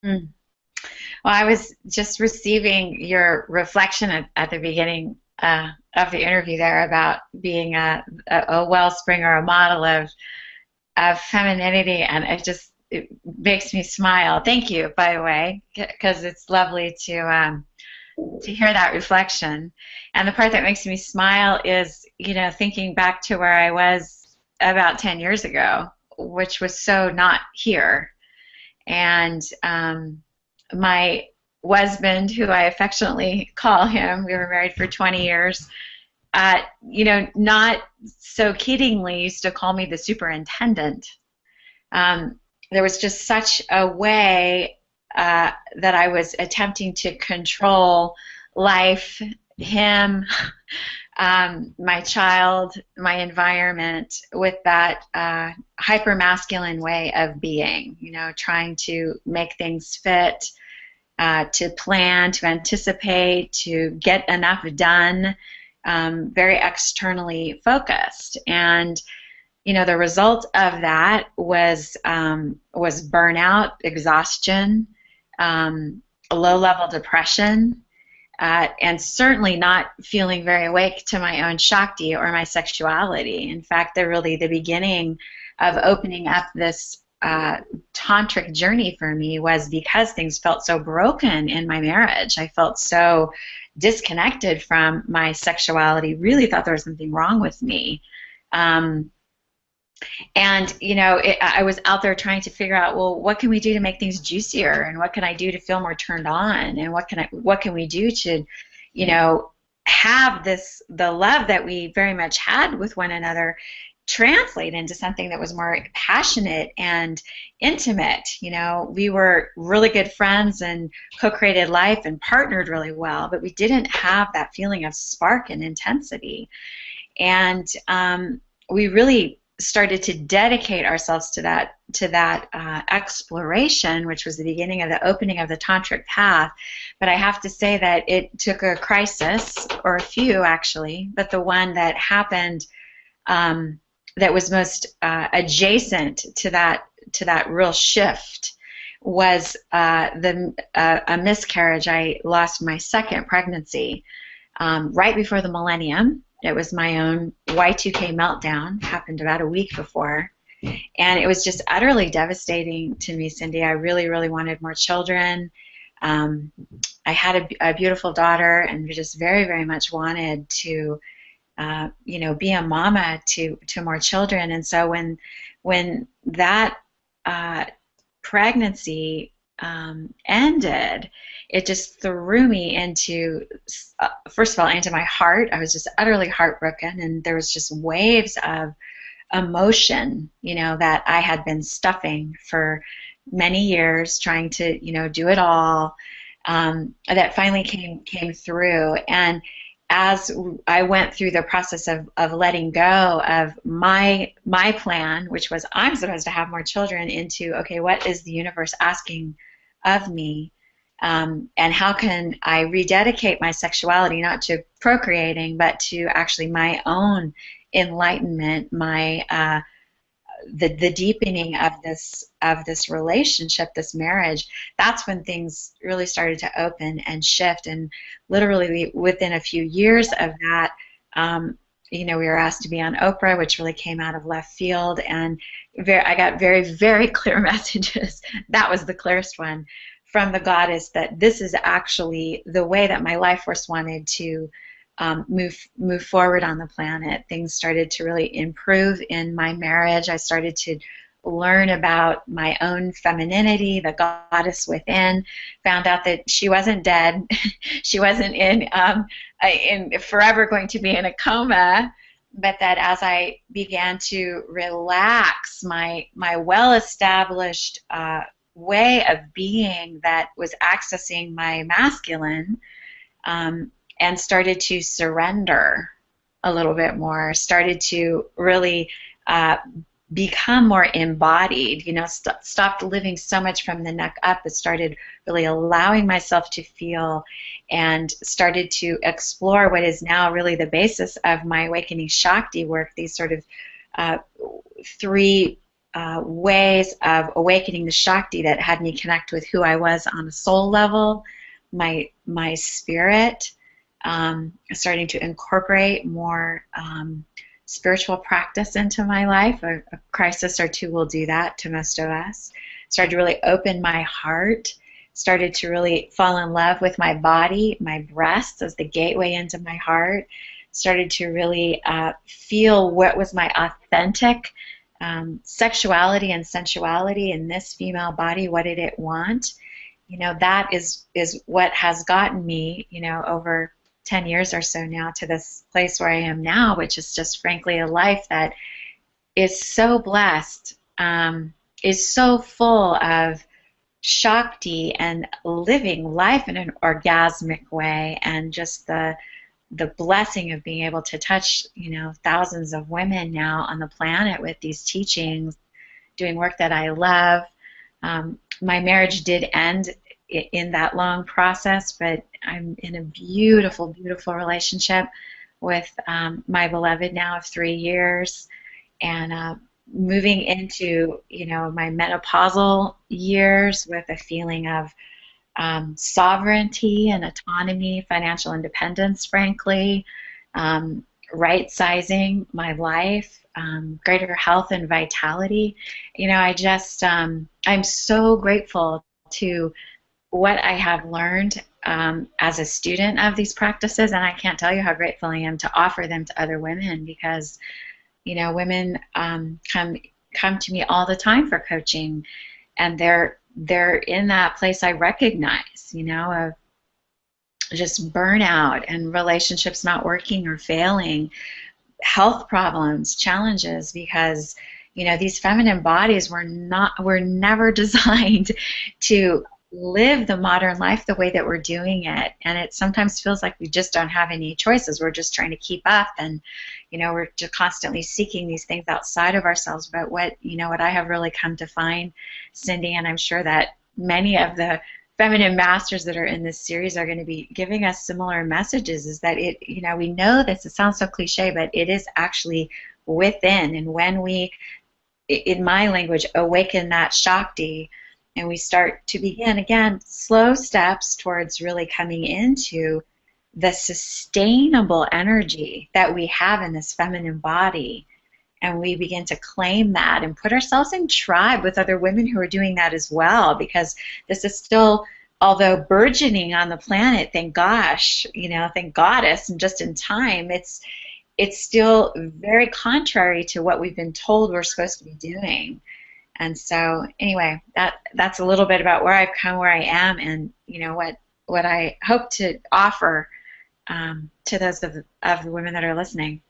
Mm. Well, I was just receiving your reflection at the beginning of the interview there about being a wellspring or a model of femininity, and it makes me smile. Thank you, by the way, because it's lovely to hear that reflection. And the part that makes me smile is, thinking back to where I was about 10 years ago, which was so not here. And my husband, who I affectionately call him, we were married for 20 years, not so kiddingly used to call me the superintendent. There was just such a way that I was attempting to control life, him, my child, my environment with that hyper masculine way of being, trying to make things fit, to plan, to anticipate, to get enough done, very externally focused. And the result of that was burnout, exhaustion, low-level depression, and certainly not feeling very awake to my own Shakti or my sexuality. In fact, they're really the beginning of opening up this tantric journey for me was because things felt so broken in my marriage. I felt so disconnected from my sexuality, really thought there was something wrong with me. And I was out there trying to figure out, well, what can we do to make things juicier, and what can I do to feel more turned on, and what can we do to, have the love that we very much had with one another translate into something that was more passionate and intimate. We were really good friends and co-created life and partnered really well, but we didn't have that feeling of spark and intensity. And we really started to dedicate ourselves to that exploration, which was the beginning of the opening of the tantric path. But I have to say that it took a crisis, or a few actually, but the one that happened that was most adjacent to that real shift was a miscarriage. I lost my second pregnancy right before the millennium. It was my own Y2K meltdown, happened about a week before. And it was just utterly devastating to me, Cindy. I really, really wanted more children. I had a beautiful daughter, and just very, very much wanted to, be a mama to more children. And so when that pregnancy ended, it just threw me into, first of all, into my heart. I was just utterly heartbroken, and there was just waves of emotion, that I had been stuffing for many years, trying to, do it all, that finally came through. And as I went through the process of letting go of my plan, which was I'm supposed to have more children, into, okay, what is the universe asking of me? And how can I rededicate my sexuality, not to procreating, but to actually my own enlightenment, my the deepening of this relationship, this marriage. That's when things really started to open and shift. And literally within a few years of that, we were asked to be on Oprah, which really came out of left field. And I got very, very clear messages. That was the clearest one from the goddess, that this is actually the way that my life force wanted to move forward on the planet. Things started to really improve in my marriage. I started to learn about my own femininity, the goddess within. Found out that she wasn't dead. She wasn't in forever going to be in a coma. But that as I began to relax my well-established way of being that was accessing my masculine, and started to surrender a little bit more, started to really become more embodied, stopped living so much from the neck up, but started really allowing myself to feel, and started to explore what is now really the basis of my Awakening Shakti work, these sort of three ways of awakening the Shakti that had me connect with who I was on a soul level, my spirit, starting to incorporate more spiritual practice into my life. A crisis or two will do that to most of us. Started to really open my heart, started to really fall in love with my body, my breasts as the gateway into my heart, started to really feel what was my authentic sexuality and sensuality in this female body. What did it want? That is what has gotten me, over 10 years or so now to this place where I am now, which is just frankly a life that is so blessed, is so full of Shakti and living life in an orgasmic way, and just the blessing of being able to touch, thousands of women now on the planet with these teachings, doing work that I love. My marriage did end in that long process, but I'm in a beautiful, beautiful relationship with my beloved now of 3 years, and moving into, my menopausal years with a feeling of sovereignty and autonomy, financial independence, frankly, right-sizing my life, greater health and vitality. I'm so grateful to what I have learned as a student of these practices, and I can't tell you how grateful I am to offer them to other women, because women come to me all the time for coaching, and they're in that place I recognize, of just burnout and relationships not working or failing, health problems, challenges, because these feminine bodies were never designed to live the modern life the way that we're doing it, and it sometimes feels like we just don't have any choices. We're just trying to keep up, and we're just constantly seeking these things outside of ourselves. But what I have really come to find, Cindy, and I'm sure that many of the feminine masters that are in this series are going to be giving us similar messages, is that we know this, it sounds so cliche, but it is actually within. And when we, in my language, awaken that Shakti, and we start to begin, again, slow steps towards really coming into the sustainable energy that we have in this feminine body, and we begin to claim that and put ourselves in tribe with other women who are doing that as well, because this is still, although burgeoning on the planet, thank gosh, thank goddess, and just in time, it's still very contrary to what we've been told we're supposed to be doing. And so, anyway, that's a little bit about where I've come, where I am, and what I hope to offer to those of the women that are listening.